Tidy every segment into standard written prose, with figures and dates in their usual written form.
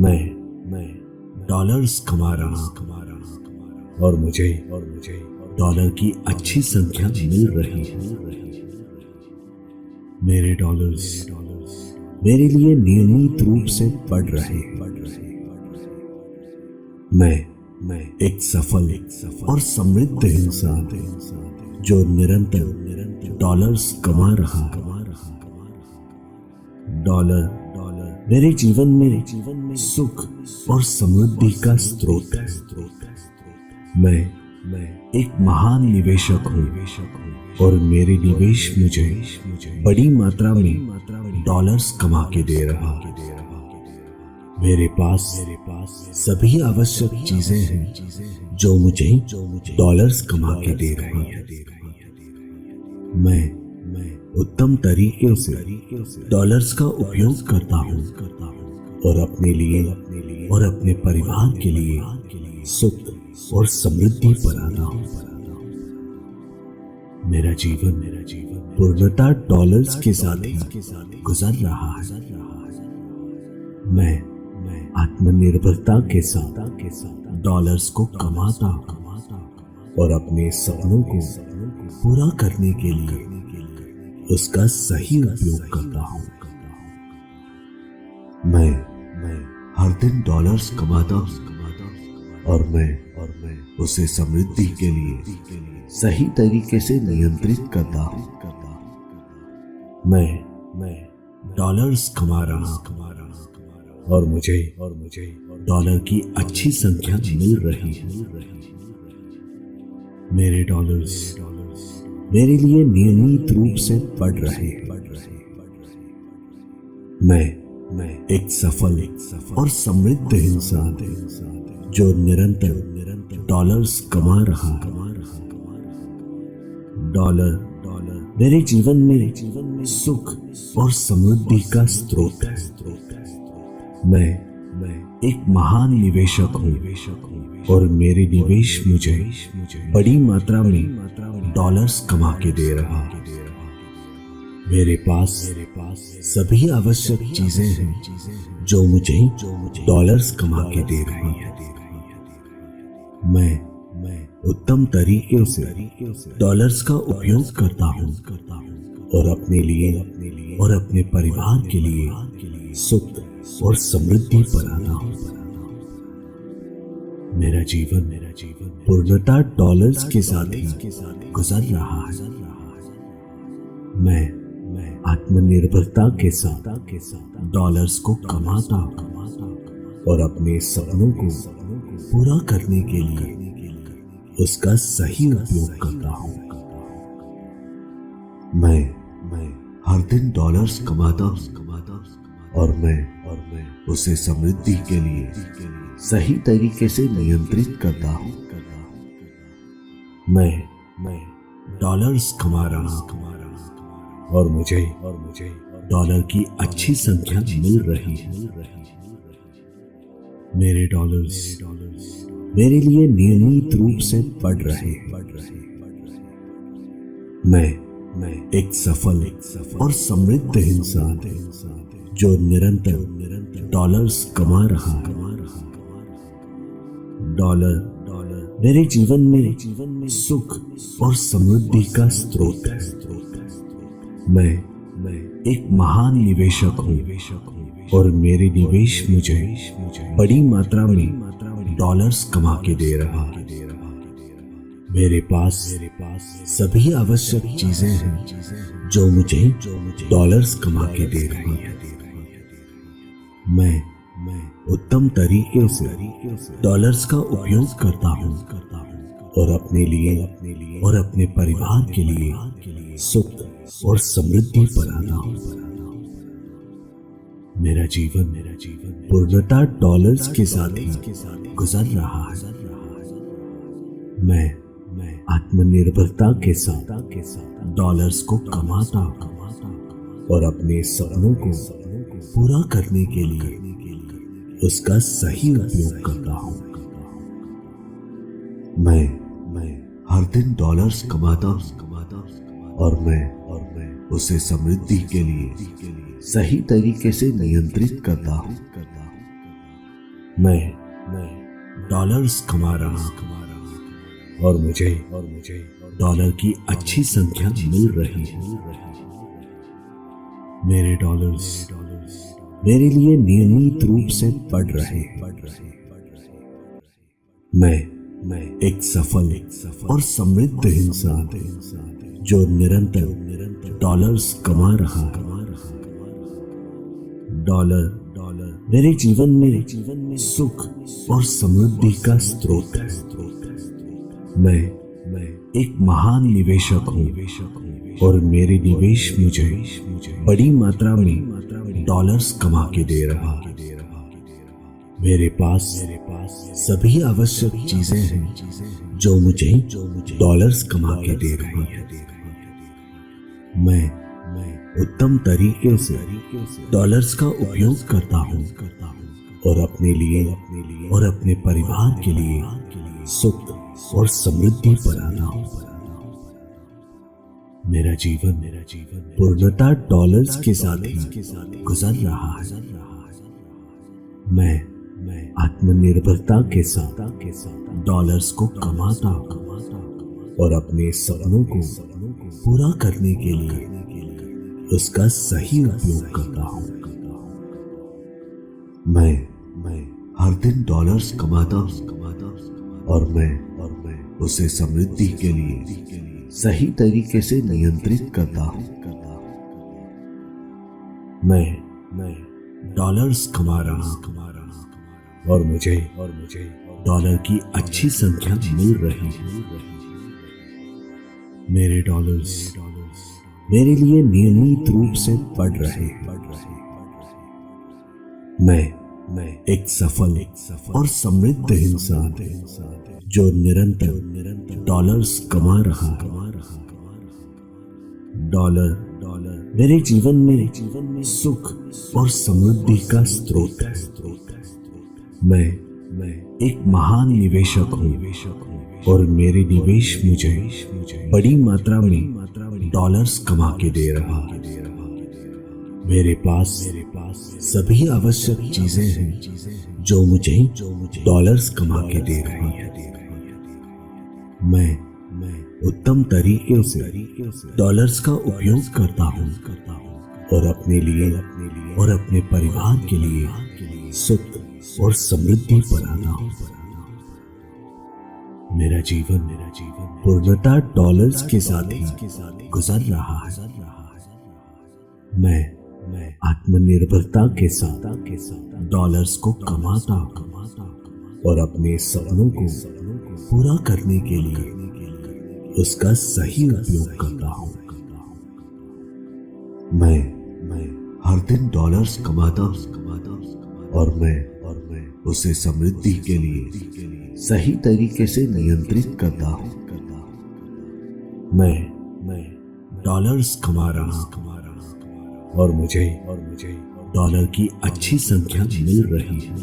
मैं डॉलर्स कमा रहा और मुझे डॉलर की अच्छी संख्या मिल रही है। मेरे डॉलर्स मेरे लिए नियमित रूप से बढ़ रहे हैं। मैं एक सफल और समृद्ध इंसान जो निरंतर डॉलर्स कमा रहा है। डॉलर मेरे जीवन में सुख और समृद्धि का स्रोत है। मैं एक महान निवेशक हूँ और मेरे निवेश मुझे बड़ी मात्रा में डॉलर्स कमा के दे रहा है। मेरे पास सभी आवश्यक चीजें हैं जो मुझे डॉलर्स कमा के दे रही है। मैं उत्तम तरीके से डॉलर्स का उपयोग करता हूँ और अपने लिए और अपने परिवार के लिए सुख और समृद्धि बनाता हूँ। मेरा जीवन पूर्णतः डॉलर्स के साथ ही गुजर रहा है। मैं आत्मनिर्भरता के साथ डॉलर्स को कमाता और अपने सपनों को पूरा करने के लिए उसका सही उपयोग करता हूँ। मैं हर दिन डॉलर्स कमाता हूँ और मैं उसे समृद्धि के लिए सही तरीके से नियंत्रित करता हूँ। मैं डॉलर्स कमा रहा और मुझे डॉलर की अच्छी संख्या मिल रही है। मेरे डॉलर्स मेरे लिए नियमित रूप से बढ़ रहे हैं। मैं एक सफल और समृद्ध इंसान जो निरंतर डॉलर्स कमा रहा है। डॉलर मेरे जीवन में सुख और समृद्धि का स्रोत है। मैं एक महान निवेशक हूँ और मेरे निवेश मुझे बड़ी मात्रा में डॉलर्स कमा के दे रहा है। मेरे पास सभी आवश्यक चीजें हैं जो मुझे डॉलर्स कमा के दे रही है। मैं उत्तम तरीके से डॉलर्स का उपयोग करता हूँ और अपने लिए और अपने परिवार के लिए सुख और समृद्धि बनाता हूँ। मेरा जीवन पूर्णतः डॉलर्स के साथ ही गुजर रहा है। मैं आत्मनिर्भरता के साथ डॉलर्स को कमाता और अपने सपनों को पूरा करने के लिए उसका सही उपयोग करता हूँ। मैं हर दिन डॉलर्स कमाता और मैं उसे समृद्धि के लिए सही तरीके से नियंत्रित करता हूँ। मैं डॉलर्स कमा रहा और मुझे डॉलर की अच्छी संख्या मिल रही है। मेरे डॉलर्स मेरे लिए नियमित रूप से बढ़ रहे हैं। मैं एक सफल और समृद्ध इंसान जो निरंतर डॉलर्स कमा रहा है। डॉलर मेरे जीवन में सुख और समृद्धि का स्रोत है। मैं एक महान निवेशक हूँ और मेरे निवेश मुझे बड़ी मात्रा में डॉलर्स कमा के दे रहा है। मेरे पास सभी आवश्यक चीजें हैं जो मुझे डॉलर्स कमा के दे रही है। मैं उत्तम तरीके से डॉलर्स का उपयोग करता हूँ और अपने लिए और अपने परिवार के लिए सुख और समृद्धि बनाता हूँ। मेरा जीवन पूर्णतः डॉलर्स के साथ ही गुजर रहा है। मैं आत्मनिर्भरता के साथ डॉलर्स को कमाता और अपने सपनों को पूरा करने के लिए उसका सही उपयोग करता हूँ। मैं हर दिन डॉलर्स कमाता और मैं उसे समृद्धि के लिए सही तरीके से नियंत्रित करता हूँ। मैं डॉलर्स कमा रहा हूं और मुझे डॉलर की अच्छी संख्या मिल रही है। मेरे डॉलर्स मेरे लिए नियमित रूप से बढ़ रहे हैं। मैं एक सफल और समृद्ध इंसान जो निरंतर डॉलर्स कमा रहा है। डॉलर मेरे जीवन में सुख और समृद्धि का स्रोत है। मैं एक महान निवेशक हूँ और मेरे निवेश मुझे बड़ी मात्रा में डॉलर्स कमा के दे रहा है। मेरे पास सभी आवश्यक चीजें हैं जो मुझे डॉलर्स कमा के दे रही है। मैं उत्तम तरीके से डॉलर्स का उपयोग करता हूँ और अपने लिए और अपने परिवार के लिए सुख और समृद्धि बनाता हूँ। मेरा जीवन पूर्णतः डॉलर्स के साथ ही गुजर रहा है। मैं आत्मनिर्भरता के साथ डॉलर्स को कमाता हूँ और अपने सपनों को पूरा करने के लिए उसका सही उपयोग करता हूँ। मैं हर दिन डॉलर्स कमाता हूँ और मैं उसे समृद्धि के लिए सही तरीके से नियंत्रित करता हूँ। मैं डॉलर्स कमा रहा हूँ और मुझे डॉलर की अच्छी संख्या मिल रही है। मेरे डॉलर्स मेरे लिए नियमित रूप से बढ़ रहे हैं। मैं एक सफल और समृद्ध इंसान जो निरंतर डॉलर्स कमा रहा है। डॉलर मेरे जीवन में सुख और समृद्धि का स्रोत है। मैं एक महान निवेशक हूँ और मेरे निवेश मुझे बड़ी मात्रा में डॉलर्स कमा के दे रहा है। मेरे पास सभी आवश्यक चीजें हैं जो मुझे डॉलर्स कमा के दे रही है। मैं उत्तम तरीके से डॉलर्स का उपयोग करता हूँ और अपने लिए और अपने परिवार के लिए सुख और समृद्धि बनाता हूँ। मेरा जीवन पूर्णतः डॉलर्स के साथ ही गुजर रहा है। मैं आत्मनिर्भरता के साथ डॉलर्स को कमाता हूँ और अपने सपनों को पूरा करने के लिए उसका सही उपयोग करता हूँ। मैं हर दिन डॉलर्स कमाता हूँ और मैं उसे समृद्धि के लिए सही तरीके से नियंत्रित करता हूँ। मैं डॉलर्स कमा रहा हूँ और मुझे डॉलर की अच्छी संख्या मिल रही है।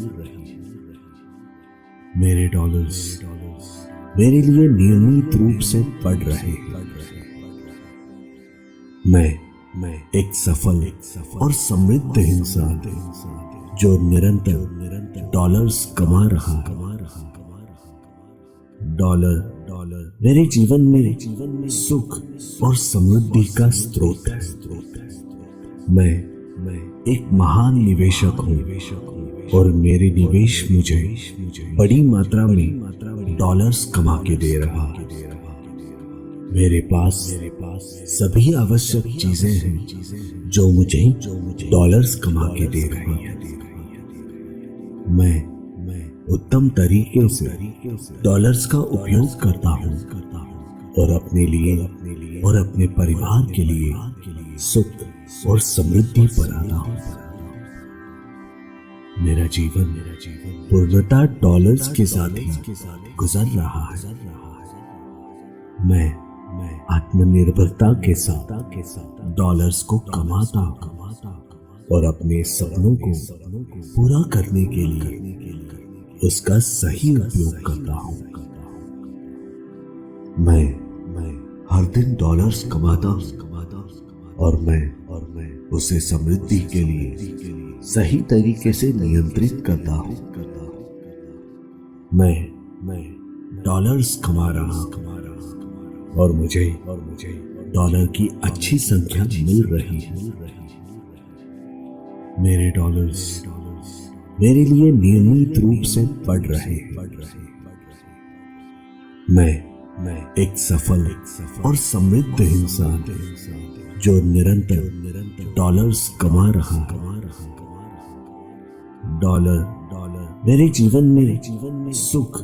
मेरे डॉलर्स मेरे लिए नियमित रूप से बढ़ रहे हैं। मैं एक सफल और समृद्ध इंसान जो निरंतर डॉलर्स कमा रहा है। डॉलर मेरे जीवन में सुख और समृद्धि का स्रोत है। मैं एक महान निवेशक हूँ और मेरे निवेश मुझे बड़ी मात्रा में डॉलर्स कमा के दे रहा है। मेरे पास सभी आवश्यक चीजें हैं जो मुझे डॉलर्स कमा के दे रही है। मैं उत्तम तरीके से डॉलर्स का उपयोग करता हूँ और अपने लिए और अपने परिवार के लिए सुख और समृद्धि बनाता हूँ। मेरा जीवन पूर्णतः डॉलर्स के साथ ही गुजर रहा है। मैं आत्मनिर्भरता के साथ डॉलर्स को कमाता हूँ और अपने सपनों को पूरा करने के लिए उसका सही उपयोग करता हूँ। मैं हर दिन डॉलर्स कमाता हूँ और मैं उसे समृद्धि के लिए सही तरीके से नियंत्रित करता हूँ। मैं डॉलर्स कमा रहा हूं और मुझे डॉलर की अच्छी संख्या मिल रही है। मेरे डॉलर्स मेरे लिए नियमित रूप से बढ़ रहे हैं। मैं एक सफल और समृद्ध इंसान हूं जो निरंतर डॉलर्स कमा रहा है। डॉलर मेरे जीवन में सुख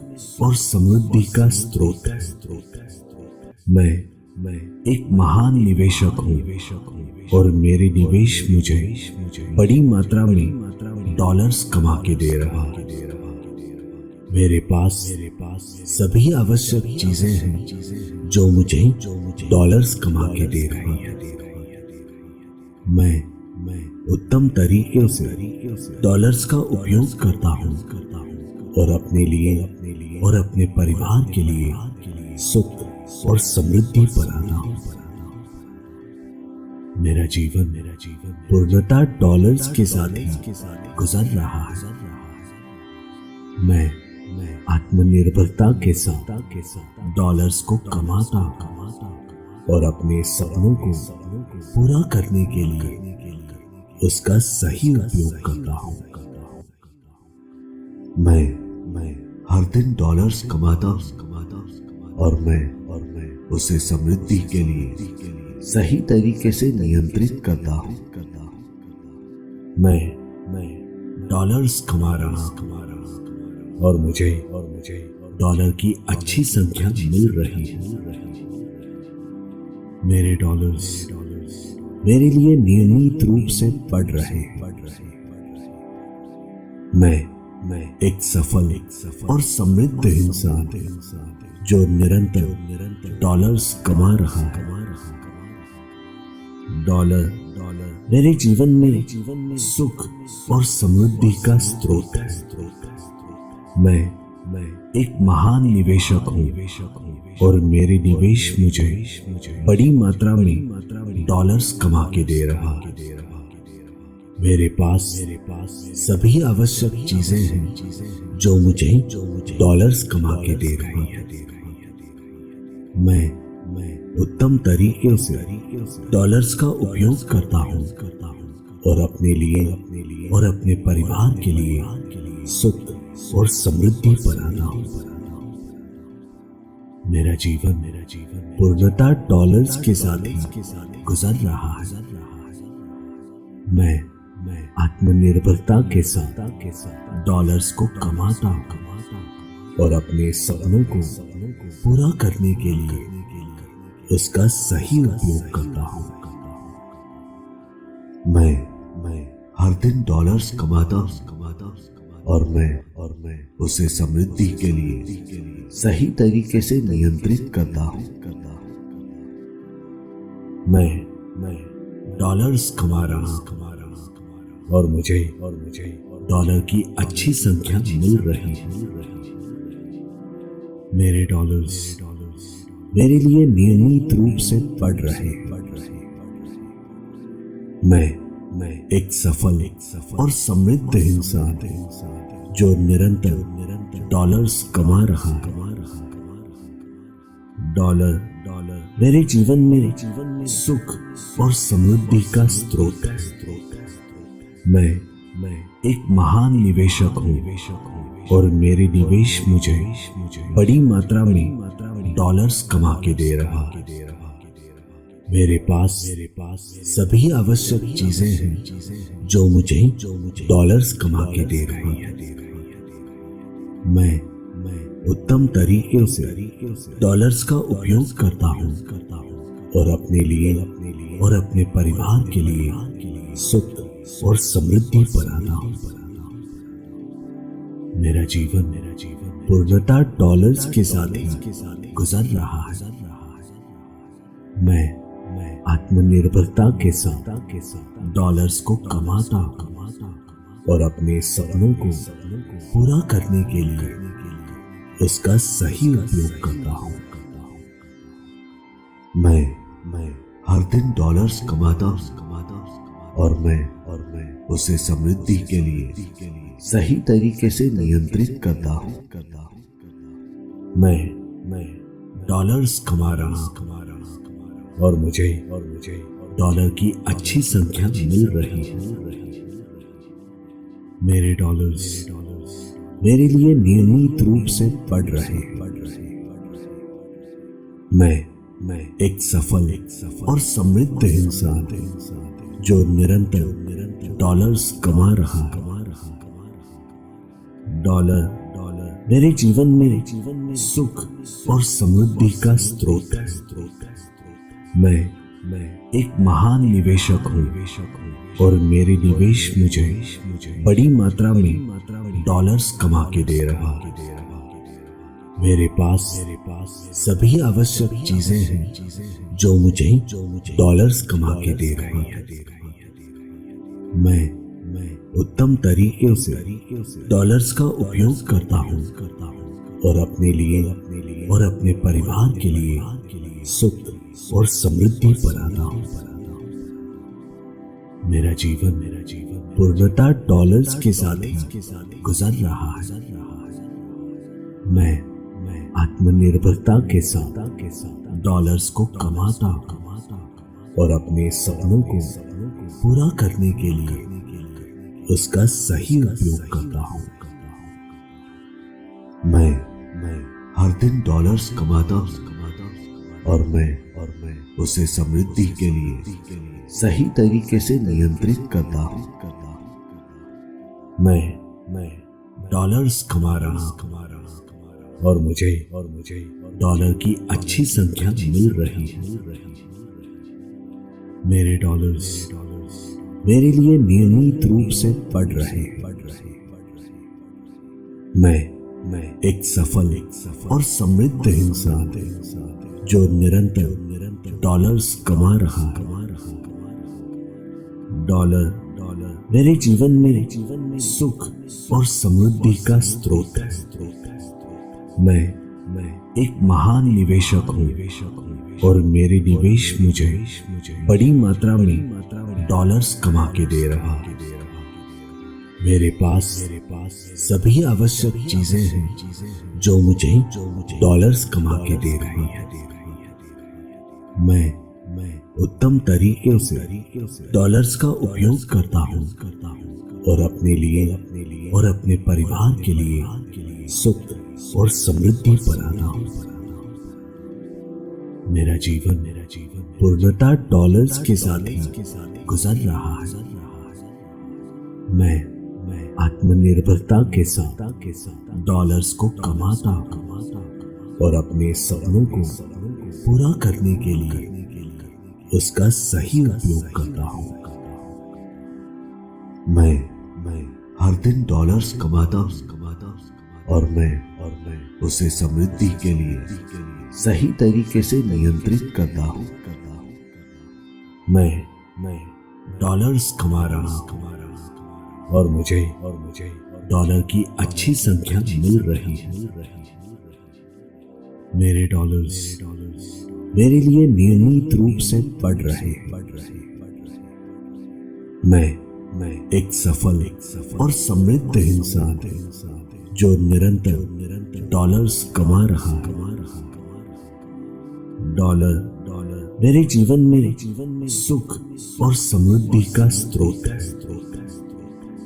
और समृद्धि का स्रोत है। मैं एक महान निवेशक हूँ और मेरे निवेश मुझे बड़ी मात्रा में डॉलर्स कमा के दे रहा है। मेरे पास सभी आवश्यक चीजें हैं जो मुझे डॉलर्स कमा के दे रही है। मैं उत्तम तरीके से डॉलर्स का उपयोग करता हूँ और अपने लिए और अपने परिवार के लिए सुख और समृद्धि बनाता हूँ। मेरा जीवन पूर्णतः डॉलर्स के साथ ही गुजर रहा है। मैं आत्मनिर्भरता के साथ डॉलर्स को कमाता हूँ और अपने सपनों को पूरा करने के लिए उसका सही उपयोग करता हूँ। मैं हर दिन डॉलर्स कमाता हूँ और मैं उसे समृद्धि के लिए सही तरीके से नियंत्रित करता हूँ। मैं डॉलर्स कमा रहा हूँ और मुझे डॉलर की अच्छी संख्या मिल रही है। मेरे डॉलर्स मेरे लिए नियमित रूप से बढ़ रहे हैं। मैं एक सफल और समृद्ध इंसान हूं जो निरंतर डॉलर्स कमा रहा है। डॉलर मेरे जीवन में सुख और समृद्धि का स्रोत है। मैं एक महान निवेशक हूँ और मेरे निवेश मुझे बड़ी मात्रा में डॉलर्स कमा के दे रहा है। मेरे पास सभी आवश्यक चीजें हैं जो मुझे डॉलर्स कमा के दे रही है। मैं उत्तम तरीके से डॉलर्स का उपयोग करता हूँ और अपने लिए और अपने परिवार के लिए सुख और समृद्धि बनाता हूँ। मेरा जीवन पूर्णतः डॉलर्स के साथ ही गुजर रहा है। मैं आत्मनिर्भरता के साथ डॉलर्स को कमाता हूँ और अपने सपनों को पूरा करने के लिए उसका सही उपयोग करता हूँ। मैं हर दिन डॉलर्स कमाता हूँ और मैं उसे समृद्धि के लिए सही तरीके से नियंत्रित करता हूँ। मैं डॉलर्स कमा रहा हूँ और मुझे डॉलर की अच्छी संख्या मिल रही है। मेरे डॉलर्स मेरे लिए नियमित रूप से बढ़ रहे हैं। मैं एक सफल और समृद्ध इंसान हूँ जो निरंतर डॉलर्स कमा रहा है। डॉलर मेरे जीवन में सुख और समृद्धि का स्रोत है। मैं एक महान निवेशक हूँ और मेरे निवेश मुझे बड़ी मात्रा में डॉलर्स कमा के दे रहा है। मेरे पास सभी आवश्यक चीजें हैं जो मुझे डॉलर्स कमा के दे रही है। मैं उत्तम तरीके से डॉलर्स का उपयोग करता हूँ और अपने लिए और अपने परिवार के लिए सुख और समृद्धि बनाता हूँ। मेरा जीवन पूर्णतः डॉलर्स के साथ ही गुजर रहा है। मैं आत्मनिर्भरता के साथ डॉलर्स को कमाता हूँ और अपने सपनों को पूरा करने के लिए उसका सही उपयोग करता हूँ। मैं हर दिन डॉलर्स कमाता हूँ और मैं उसे समृद्धि के लिए सही तरीके से नियंत्रित करता हूँ। मैं डॉलर्स कमा रहा और मुझे डॉलर की अच्छी संख्या मिल रही है। मेरे डॉलर्स मेरे लिए नियमित रूप से बढ़ रहे हैं। मैं एक सफल और समृद्ध इंसान जो निरंतर डॉलर्स कमा रहा है। डॉलर मेरे जीवन में सुख और समृद्धि का स्रोत है। मैं एक महान निवेशक हूँ और मेरे निवेश मुझे बड़ी मात्रा में डॉलर्स कमा के दे रहा है। मेरे पास सभी आवश्यक चीजें हैं जो मुझे डॉलर्स कमा के दे रही है। मैं उत्तम तरीके से डॉलर्स का उपयोग करता हूँ और अपने लिए और अपने परिवार के लिए सुख और समृद्धि बनाता हूँ। मेरा जीवन पूर्णतः डॉलर्स के साथ ही गुजर रहा है। मैं आत्मनिर्भरता के साथ डॉलर्स को कमाता और अपने सपनों को पूरा करने के लिए उसका सही उपयोग करता हूँ। मैं हर दिन डॉलर्स कमाता हूँ और मैं उसे समृद्धि के लिए सही तरीके से नियंत्रित करता हूँ। मैं डॉलर्स कमा रहा हूँ और मुझे डॉलर की अच्छी संख्या मिल रही है। मेरे डॉलर्स मेरे लिए नियमित रूप से बढ़ रहे हैं। मैं एक सफल और समृद्ध इंसान जो निरंतर डॉलर्स कमा रहा है। डॉलर मेरे जीवन में सुख और समृद्धि का स्रोत है। मैं एक महान निवेशक हूँ और मेरे निवेश मुझे बड़ी मात्रा में डॉलर्स कमा के दे रहा है। मेरे पास सभी आवश्यक चीजें हैं जो मुझे डॉलर्स कमा के दे रही है। मैं उत्तम तरीके से डॉलर्स का उपयोग करता हूँ और अपने लिए और अपने परिवार के लिए सुख और समृद्धि बनाता हूँ। मेरा जीवन पूर्णतः डॉलर्स के साथ ही गुजर रहा है। मैं आत्मनिर्भरता के साथ डॉलर्स को कमाता और अपने सपनों को पूरा करने के लिए उसका सही उपयोग करता हूँ। मैं हर दिन डॉलर्स कमाता और मैं उसे समृद्धि के लिए सही तरीके से नियंत्रित करता हूँ। मैं डॉलर्स कमा रहा हूँ और मुझे डॉलर की अच्छी संख्या मिल रही है। मेरे डॉलर्स मेरे लिए नियमित रूप से बढ़ रहे हैं। मैं एक सफल और समृद्ध इंसान जो निरंतर डॉलर्स कमा रहा है। डॉलर मेरे जीवन में सुख और समृद्धि का स्रोत है।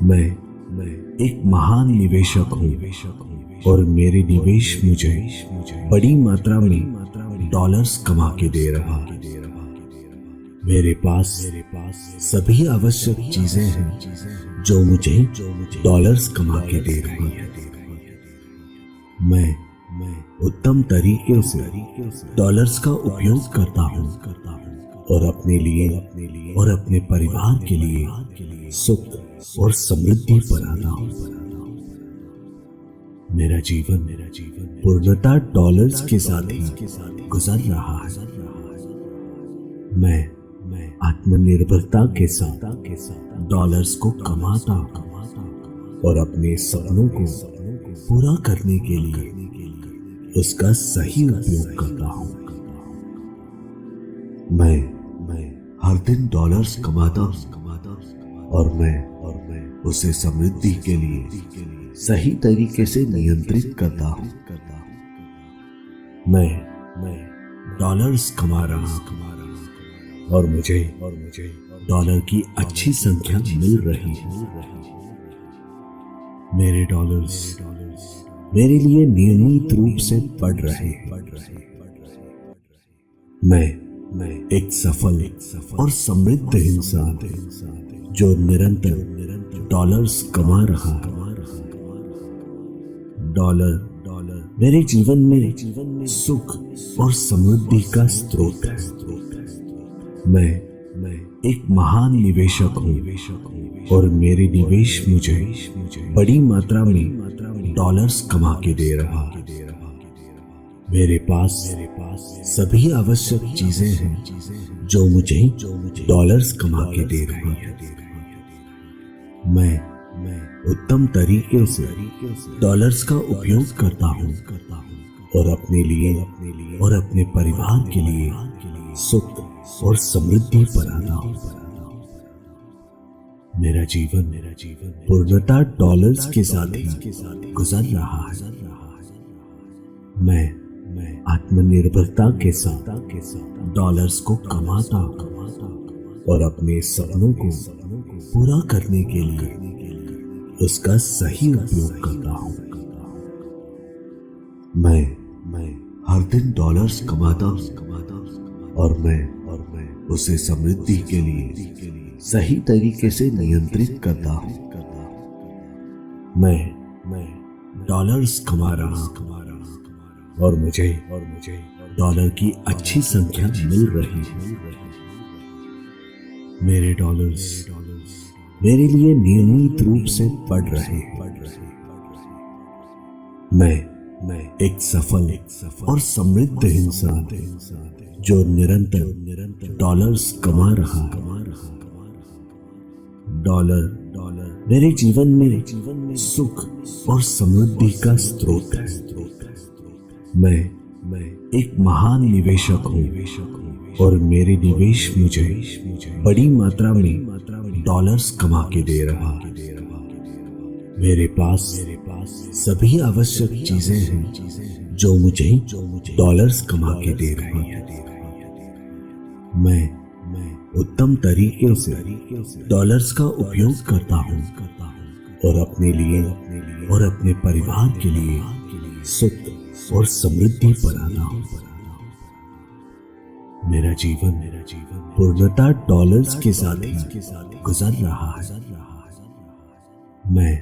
मैं एक महान निवेशक हूँ और मेरे निवेश मुझे बड़ी मात्रा में डॉलर्स कमा के दे रहा है। मेरे पास सभी आवश्यक चीजें हैं जो मुझे डॉलर्स कमा के दे रही है। मैं उत्तम तरीके से डॉलर्स का उपयोग करता हूँ और अपने लिए और अपने परिवार के लिए सुख और समृद्धि बनाता हूँ। मेरा जीवन पूर्णतः डॉलर्स के साथ ही गुजर रहा है। मैं आत्मनिर्भरता के साथ डॉलर्स को कमाता और अपने सपनों को पूरा करने के लिए उसका सही उपयोग करता हूँ। मैं हर दिन डॉलर्स कमाता और मैं उसे समृद्धि के लिए सही तरीके से नियंत्रित करता हूँ। मैं डॉलर्स कमा रहा और मुझे डॉलर की अच्छी संख्या मिल रही है। मेरे डॉलर्स मेरे लिए नियमित रूप से बढ़ रहे हैं। मैं एक सफल और समृद्ध इंसान जो निरंतर डॉलर्स कमा रहा है। डॉलर मेरे जीवन में सुख और समृद्धि का स्रोत है। मैं एक महान निवेशक हूँ और मेरे निवेश मुझे बड़ी मात्रा में डॉलर्स कमा के दे रहा है। मेरे पास सभी आवश्यक चीजें हैं जो मुझे डॉलर्स कमा के दे रही है। मैं उत्तम तरीके से डॉलर्स का उपयोग करता हूँ और अपने लिए और अपने परिवार के लिए सुख और समृद्धि बनाता हूँ। मेरा जीवन पूर्णतः डॉलर्स के साथ ही गुजर रहा है। मैं आत्मनिर्भरता के साथ डॉलर्स को कमाता और अपने सपनों को पूरा करने के लिए उसका सही उपयोग करता हूँ। मैं हर दिन डॉलर्स कमाता और मैं उसे समृद्धि के लिए सही तरीके से नियंत्रित करता हूँ। मैं डॉलर्स कमा रहा और मुझे डॉलर की अच्छी संख्या मिल रही है। मेरे डॉलर्स मेरे लिए नियमित रूप से बढ़ रहे हैं। मैं एक सफल और समृद्ध इंसान जो निरंतर डॉलर्स कमा रहा है। डॉलर मेरे जीवन में सुख और समृद्धि का स्रोत है। मैं एक महान निवेशक हूँ और मेरे निवेश मुझे बड़ी मात्रा में डॉलर्स कमा के दे रहा है। मेरे पास सभी आवश्यक चीजें हैं जो मुझे डॉलर्स कमा के दे रही है। मैं उत्तम तरीके से डॉलर्स का उपयोग करता हूँ और अपने लिए और अपने परिवार के लिए सुख और समृद्धि बनाता हूँ। मेरा जीवन पूर्णतः डॉलर्स के साथ ही गुजर रहा है। मैं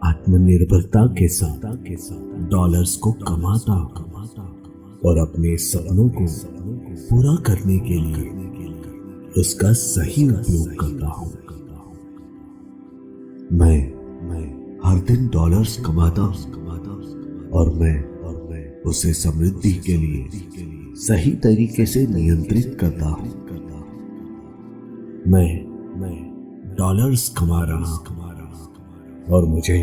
आत्मनिर्भरता के साथ डॉलर्स को कमाता और अपने सपनों को पूरा करने के लिए उसका सही उपयोग करता हूँ। मैं हर दिन डॉलर्स कमाता और मैं उसे समृद्धि के लिए सही तरीके से नियंत्रित करता हूँ। मैं डॉलर्स कमा रहा और मुझे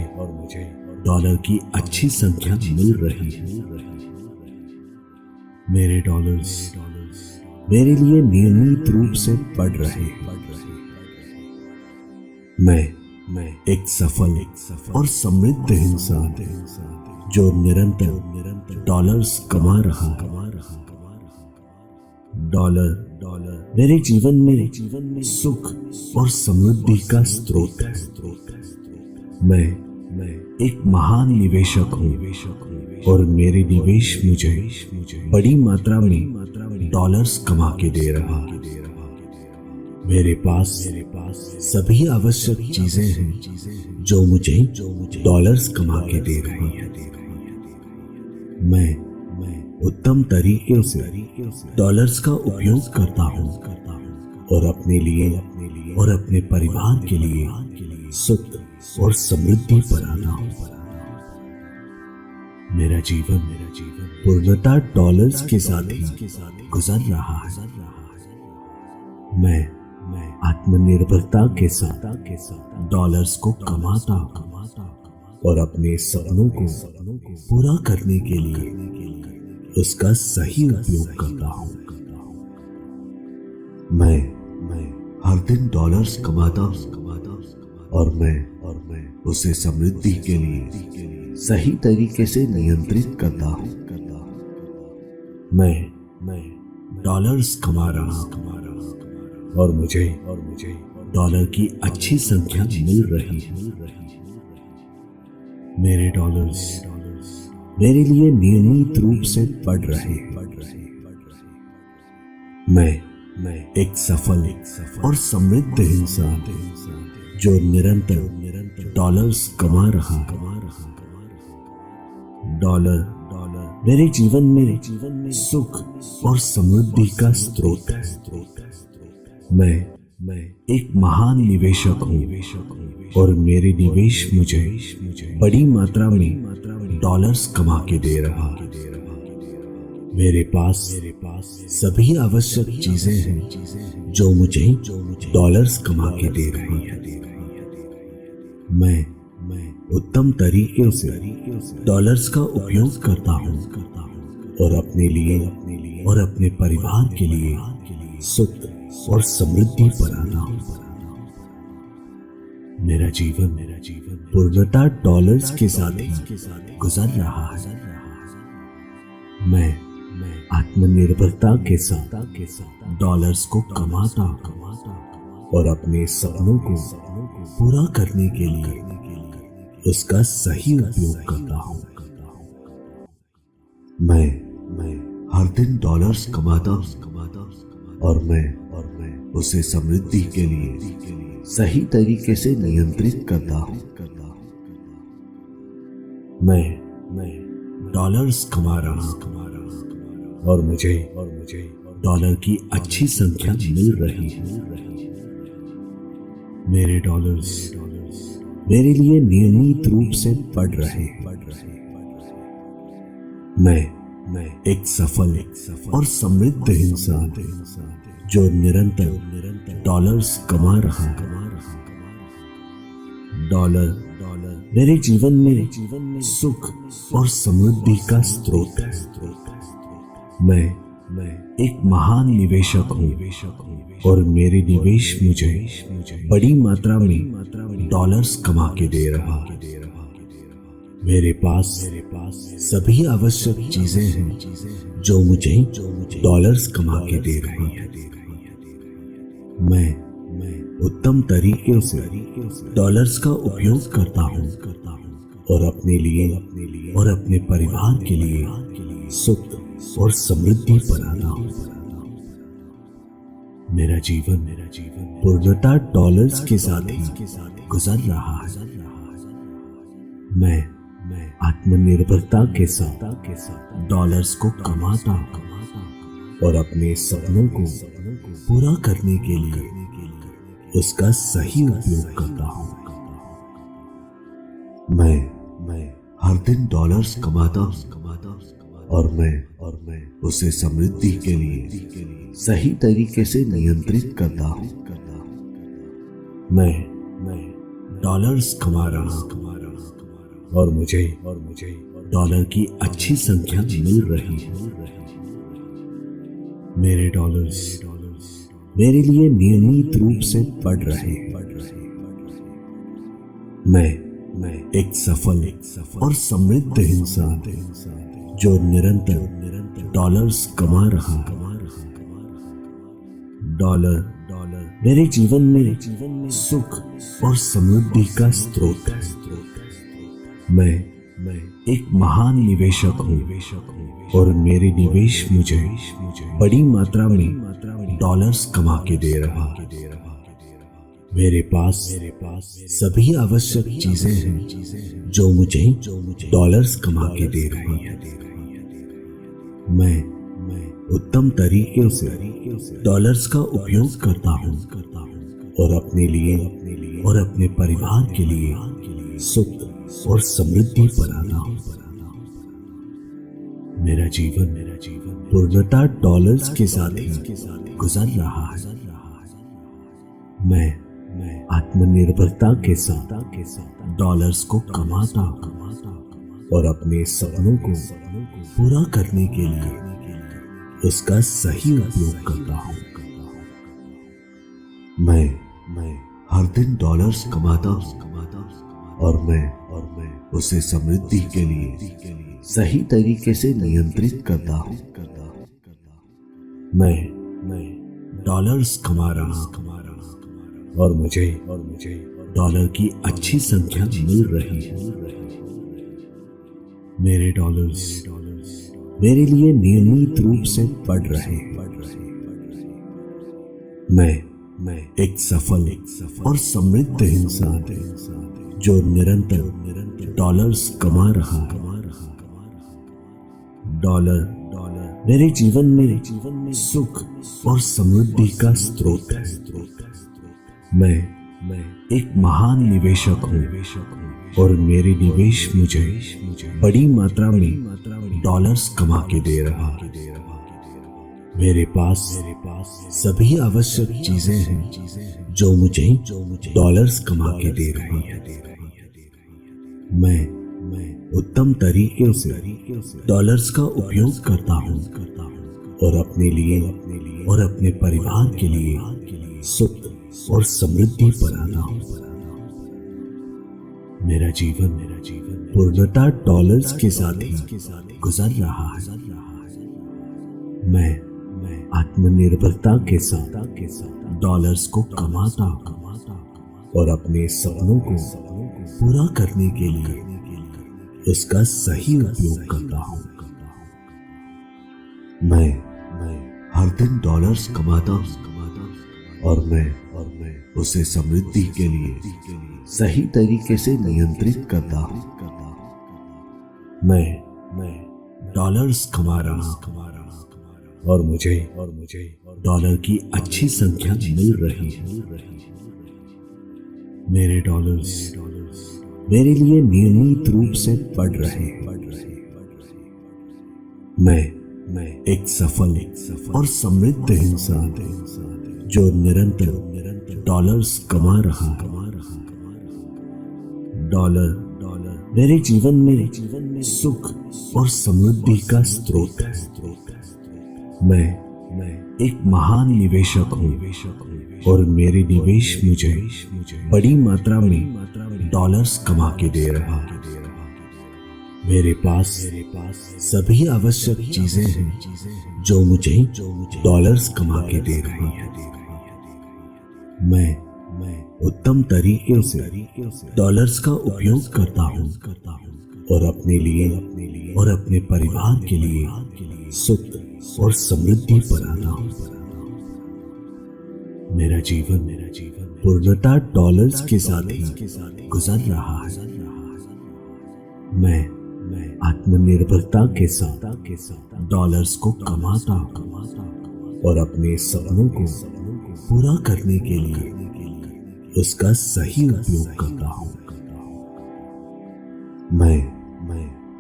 डॉलर की अच्छी संख्या मिल रही है। मेरे डॉलर्स मेरे लिए नियमित रूप से बढ़ रहे हैं। मैं एक सफल और समृद्ध इंसान जो निरंतर डॉलर्स कमा रहा है। डॉलर मेरे जीवन में सुख और समृद्धि का स्रोत है। मैं एक महान निवेशक हूँ और मेरे निवेश मुझे बड़ी मात्रा में डॉलर्स कमा के दे रहा है। मेरे पास सभी आवश्यक चीजें हैं जो मुझे डॉलर्स कमा के दे रही है। मैं उत्तम तरीके से डॉलर्स का उपयोग करता हूँ और अपने लिए और अपने परिवार के लिए सुख और समृद्धि बनाता हूँ। मेरा जीवन पूर्णतः डॉलर्स के साथ ही गुजर रहा है। मैं आत्मनिर्भरता के साथ डॉलर्स को कमाता और अपने सपनों को पूरा करने के लिए उसका सही उपयोग करता हूँ। मैं हर दिन डॉलर्स कमाता और मैं उसे समृद्धि के लिए सही तरीके से नियंत्रित करता हूँ। मैं डॉलर्स कमा रहा और मुझे डॉलर की अच्छी संख्या मिल रही है। मेरे डॉलर्स मेरे लिए नियमित रूप से बढ़ रहे हैं। मैं एक सफल और समृद्ध इंसान जो निरंतर डॉलर्स कमा रहा है। डॉलर मेरे जीवन में सुख और समृद्धि का स्रोत है। मैं एक महान निवेशक हूँ और मेरे निवेश मुझे बड़ी मात्रा में डॉलर्स कमा के दे रहा है। मेरे पास सभी आवश्यक चीजें हैं जो मुझे डॉलर्स कमा के दे रही है। मैं उत्तम तरीके से डॉलर्स का उपयोग करता हूँ और अपने लिए और अपने परिवार के लिए सुख और समृद्धि बनाता हूँ। मेरा जीवन पूर्णतः डॉलर्स के साथ ही गुजर रहा है। मैं आत्मनिर्भरता के साथ डॉलर्स को कमाता और अपने सपनों को पूरा करने के लिए उसका सही उपयोग करता हूँ। मैं हर दिन डॉलर्स कमाता और मैं उसे समृद्धि के लिए सही तरीके से नियंत्रित करता हूँ। मैं डॉलर्स कमा रहा और मुझे डॉलर की अच्छी संख्या मिल रही है। मेरे डॉलर्स मेरे लिए नियमित रूप से बढ़ रहे हैं। मैं एक सफल और समृद्ध इंसान जो निरंतर डॉलर्स कमा रहा है। डॉलर मेरे जीवन में सुख और समृद्धि का स्रोत है। मैं एक महान निवेशक हूँ और मेरे निवेश मुझे बड़ी मात्रा में डॉलर्स कमा के दे रहा है। मेरे पास सभी आवश्यक चीजें हैं जो मुझे डॉलर्स कमा के दे रही है। मैं उत्तम तरीके से डॉलर्स का उपयोग करता हूँ और अपने लिए और अपने परिवार के लिए सुख और समृद्धि बनाता हूँ। मेरा जीवन पूर्णतः डॉलर्स के साथ ही गुजर रहा है। मैं आत्मनिर्भरता के साथ डॉलर्स को कमाता और अपने सपनों को पूरा करने के लिए उसका सही उपयोग करता हूँ। मैं हर दिन डॉलर्स कमाता और मैं उसे समृद्धि के लिए सही तरीके से नियंत्रित करता हूँ। मैं डॉलर्स कमा रहा और मुझे डॉलर की अच्छी संख्या मिल रही है। मेरे डॉलर्स मेरे लिए नियमित रूप से बढ़ रहे हैं। मैं एक सफल और समृद्ध इंसान जो निरंतर डॉलर्स कमा रहा है। डॉलर मेरे जीवन में सुख और समृद्धि का स्रोत है। मैं एक महान निवेशक हूँ और मेरे निवेश मुझे बड़ी मात्रा में डॉलर्स कमा के दे रहा है। मेरे पास सभी आवश्यक चीजें हैं जो मुझे डॉलर्स कमा के दे रही है। मैं उत्तम तरीके से डॉलर्स का उपयोग करता हूँ और अपने लिए और अपने परिवार के लिए सुख और समृद्धि बनाता हूँ। मेरा जीवन पूर्णतः डॉलर्स के साथ ही गुजर रहा है। मैं आत्मनिर्भरता के साथ डॉलर्स को कमाता और अपने सपनों को पूरा करने के लिए उसका सही उपयोग करता हूँ। मैं हर दिन डॉलर्स कमाता और मैं उसे समृद्धि के लिए सही तरीके से नियंत्रित करता हूँ। मैं डॉलर्स कमा रहा और मुझे डॉलर की अच्छी संख्या मिल रही है। मेरे डॉलर्स मेरे लिए नियमित रूप से बढ़ रहे हैं। मैं एक सफल और समृद्ध इंसान जो निरंतर डॉलर्स कमा रहा है। डॉलर मेरे जीवन में सुख और समृद्धि का स्रोत है। मैं एक महान निवेशक हूँ और मेरे निवेश मुझे बड़ी मात्रा में डॉलर्स कमा के दे रहा है। मेरे पास सभी आवश्यक चीजें हैं जो मुझे डॉलर्स कमा के दे रही है। मैं उत्तम तरीके से डॉलर्स का उपयोग करता हूँ और अपने लिए और अपने परिवार के लिए सुख और समृद्धि बनाता हूँ। मेरा जीवन पूर्णतः डॉलर्स के साथ ही गुजर रहा है। मैं आत्मनिर्भरता के साथ डॉलर्स को कमाता और अपने सपनों को पूरा करने के लिए उसका सही उपयोग करता हूँ। मैं हर दिन डॉलर्स कमाता हूँ और मैं उसे समृद्धि के लिए सही तरीके से नियंत्रित करता हूँ। मैं डॉलर्स कमा रहा हूँ और मुझे डॉलर की अच्छी संख्या मिल रही है। मेरे डॉलर्स मेरे लिए नियमित रूप से बढ़ रहे हैं। मैं एक सफल और समृद्ध इंसान जो निरंतर डॉलर्स कमा रहा है। डॉलर मेरे जीवन में सुख और समृद्धि का स्रोत है। मैं एक महान निवेशक हूँ और मेरे निवेश मुझे बड़ी मात्रा में डॉलर्स कमा के दे रहा है। मेरे पास सभी आवश्यक चीजें हैं जो मुझे डॉलर्स कमा के दे रही है। मैं उत्तम तरीके से डॉलर्स का उपयोग करता हूँ और अपने लिए और अपने परिवार के लिए सुख और समृद्धि बनाता हूँ। मेरा जीवन पूर्णतः डॉलर्स के साथ ही गुजर रहा है। मैं आत्मनिर्भरता के साथ डॉलर्स को कमाता और अपने सपनों को पूरा करने के लिए उसका सही उपयोग करता हूँ। मैं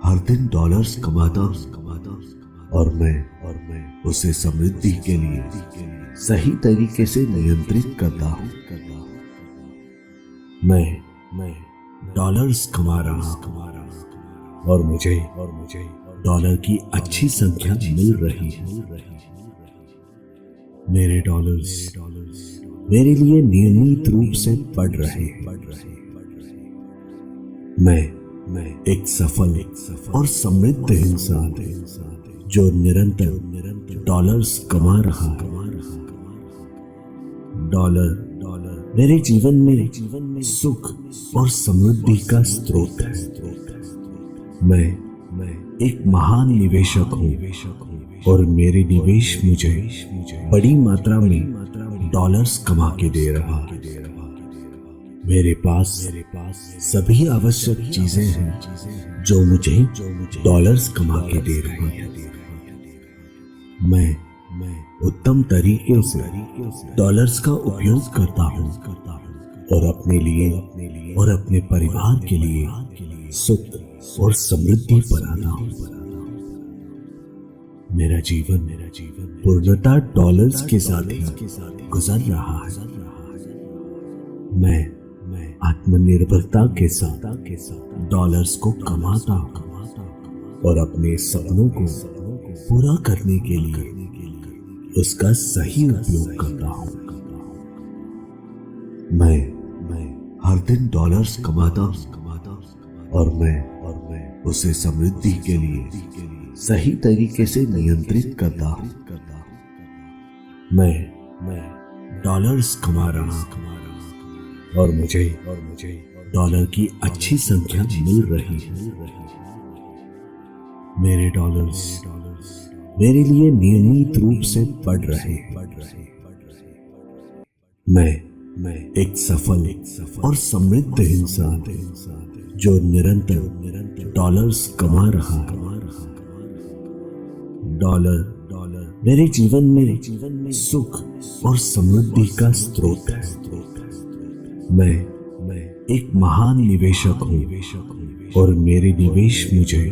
हर दिन डॉलर्स कमाता और मैं उसे समृद्धि के लिए सही तरीके से नियंत्रित करता हूँ। मैं डॉलर्स कमा रहा हूँ और मुझे डॉलर की अच्छी संख्या मिल रही है। मेरे डॉलर्स मेरे लिए नियमित रूप से बढ़ रहे हैं। मैं एक सफल और समृद्ध इंसान जो निरंतर डॉलर्स कमा रहा है। डॉलर मेरे जीवन में सुख और समृद्धि का स्रोत है। मैं एक महान निवेशक हूँ और मेरे निवेश मुझे बड़ी मात्रा में डॉलर्स कमा के दे रहा है। मेरे पास सभी आवश्यक चीजें हैं जो मुझे डॉलर्स कमा के दे रही है। मैं उत्तम तरीके से डॉलर्स का उपयोग करता हूँ और अपने लिए और अपने परिवार के लिए सुख और समृद्धि बनाता हूँ। मेरा जीवन पूर्णतः डॉलर्स के साथ ही गुजर रहा है। मैं आत्मनिर्भरता के साथ डॉलर्स को कमाता और अपने सपनों को पूरा करने के लिए उसका सही उपयोग करता हूँ। मैं हर दिन डॉलर्स कमाता और मैं उसे समृद्धि के लिए सही तरीके से नियंत्रित करता हूँ। मैं डॉलर्स कमा रहा और मुझे डॉलर की अच्छी संख्या मिल रही है। मेरे डॉलर्स मेरे लिए नियमित रूप से बढ़ रहे हैं। मैं एक सफल और समृद्ध इंसान जो निरंतर डॉलर्स कमा रहा है। डॉलर मेरे जीवन में सुख और समृद्धि का स्रोत है। मैं एक महान निवेशक हूँ और मेरे निवेश मुझे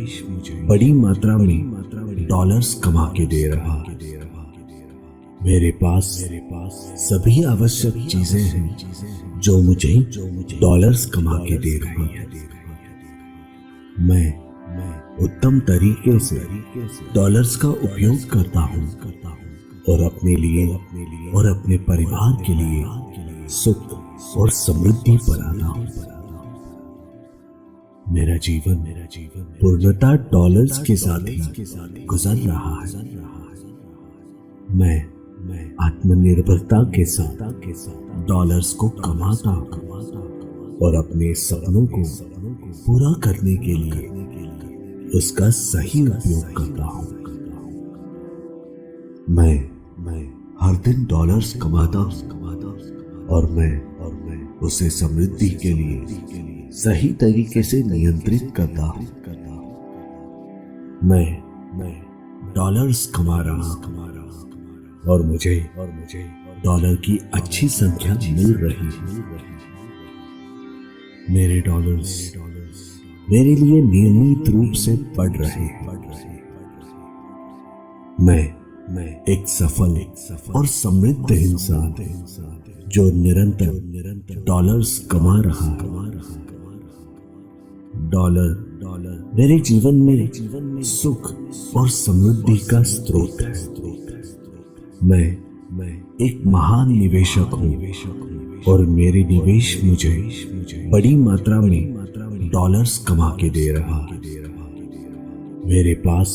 बड़ी मात्रा में डॉलर्स कमा के दे रहा है। मेरे पास सभी आवश्यक चीजें हैं जो मुझे डॉलर्स कमा के दे रही है। मैं उत्तम तरीके से डॉलर्स का उपयोग करता हूँ और अपने लिए और अपने परिवार के लिए सुख और समृद्धि बनाता हूँ। मेरा जीवन पूर्णतः डॉलर्स के साथ ही गुजर रहा है। मैं आत्मनिर्भरता के साथ डॉलर्स को कमाता हूँ और अपने सपनों को पूरा करने के लिए उसका सही उपयोग करता हूँ। मैं हर दिन डॉलर्स कमाता हूँ और मैं उसे समृद्धि के लिए सही तरीके से नियंत्रित करता हूँ। मैं डॉलर्स कमा रहा हूँ और मुझे डॉलर की अच्छी संख्या मिल रही है। मेरे डॉलर्स मेरे लिए नियमित रूप से बढ़ रहे हैं। मैं एक सफल और समृद्ध इंसान जो निरंतर डॉलर्स कमा रहा है। डॉलर मेरे जीवन में सुख और समृद्धि का स्रोत है। मैं एक महान निवेशक हूँ और मेरे निवेश मुझे बड़ी मात्रा में डॉलर्स कमा के दे रहा है। मेरे पास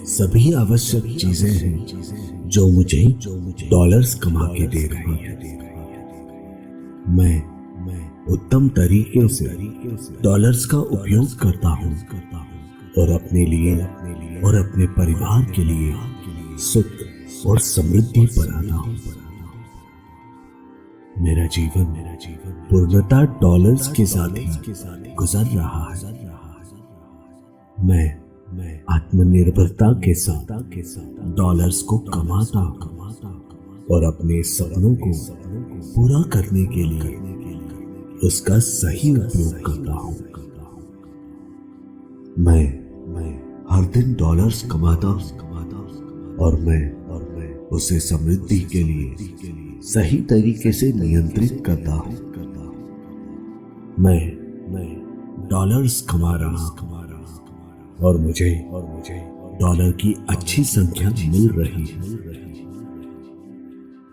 सभी आवश्यक चीजें हैं जो मुझे डॉलर्स कमा के दे रही है। मैं उत्तम तरीके से डॉलर्स का उपयोग करता हूँ और अपने लिए और अपने परिवार के लिए सुख और समृद्धि बनाता हूँ। मेरा जीवन पूर्णतः डॉलर्स के साथ ही गुजर रहा है। मैं आत्मनिर्भरता के साथ डॉलर्स को कमाता हूँ और अपने सपनों को पूरा करने के लिए उसका सही उपयोग करता हूँ। मैं हर दिन डॉलर्स कमाता हूँ और मैं उसे समृद्धि के लिए सही तरीके से नियंत्रित करता हूँ। मैं डॉलर्स कमा रहा हूँ और मुझे डॉलर की अच्छी संख्या मिल रही है।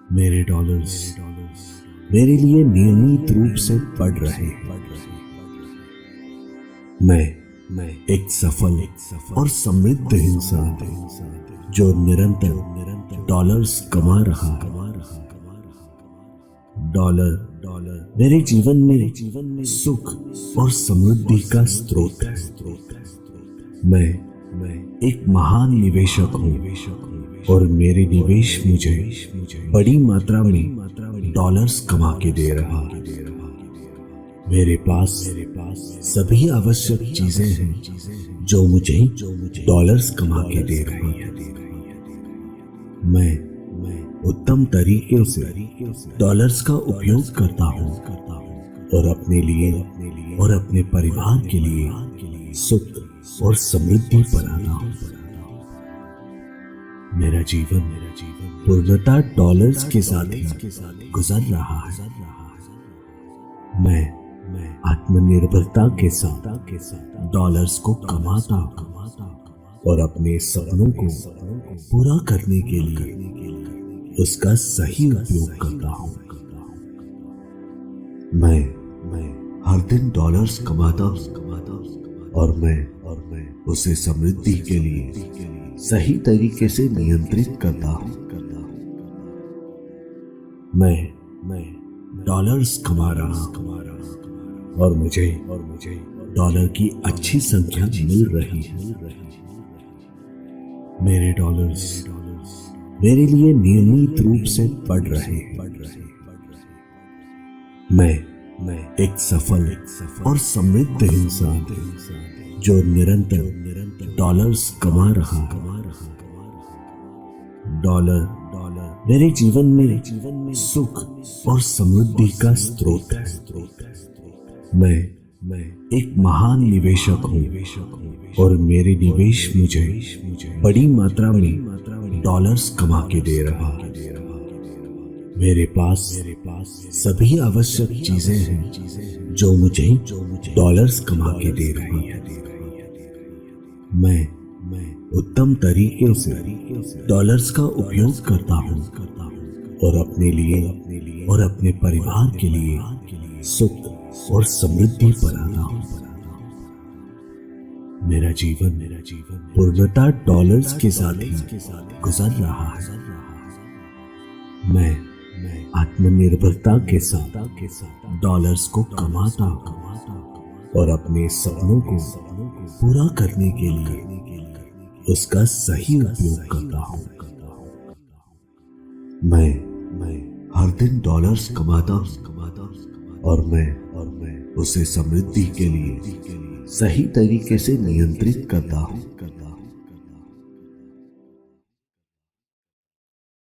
मेरे डॉलर्स मेरे लिए नियमित रूप से बढ़ रहे हैं। मैं एक सफल और समृद्ध इंसान जो निरंतर डॉलर्स कमा रहा है। डॉलर मेरे जीवन में सुख और समृद्धि का स्रोत है। मैं एक महान निवेशक हूँ और मेरे निवेश मुझे बड़ी मात्रा में डॉलर्स कमा के दे रहा है। मेरे पास सभी आवश्यक चीजें हैं जो मुझे डॉलर्स कमा के दे रही है। मैं उत्तम तरीके से डॉलर्स का उपयोग करता हूँ और अपने लिए और अपने परिवार के लिए सुख और समृद्धि बनाता हूँ। मेरा जीवन पूर्णतः डॉलर्स के साथ ही गुजर रहा है। मैं आत्मनिर्भरता के साथ डॉलर्स को कमाता हूँ और अपने सपनों को पूरा करने के लिए उसका सही उपयोग करता हूँ। मैं हर दिन डॉलर्स कमाता हूँ और मैं उसे समृद्धि के लिए सही तरीके से नियंत्रित करता हूँ। मैं डॉलर्स कमा रहा और मुझे डॉलर की अच्छी संख्या मिल रही है। मेरे डॉलर्स मेरे लिए नियमित रूप से बढ़ रहे हैं। मैं एक सफल और समृद्ध इंसान हूं जो निरंतर डॉलर्स कमा रहा है। डॉलर मेरे जीवन में सुख और समृद्धि का स्रोत है। मैं एक महान निवेशक हूं और मेरे निवेश मुझे बड़ी मात्रा में डॉलर्स कमा के दे रहा है। मेरे पास सभी आवश्यक चीजें हैं जो मुझे डॉलर्स कमा के दे रही है। मैं उत्तम तरीके से डॉलर्स का उपयोग करता हूं और अपने लिए और अपने परिवार के लिए सुख और समृद्धि बनाता हूं। मेरा जीवन पूर्णतः डॉलर्स के साथ ही गुजर रहा है। मैं आत्मनिर्भरता के साथ डॉलर्स को कमाता हूं और अपने सपनों को पूरा करने के लिए उसका सही उपयोग करता हूं। मैं हर दिन डॉलर्स कमाता हूं और मैं उसे समृद्धि के लिए सही तरीके से नियंत्रित करता हूं।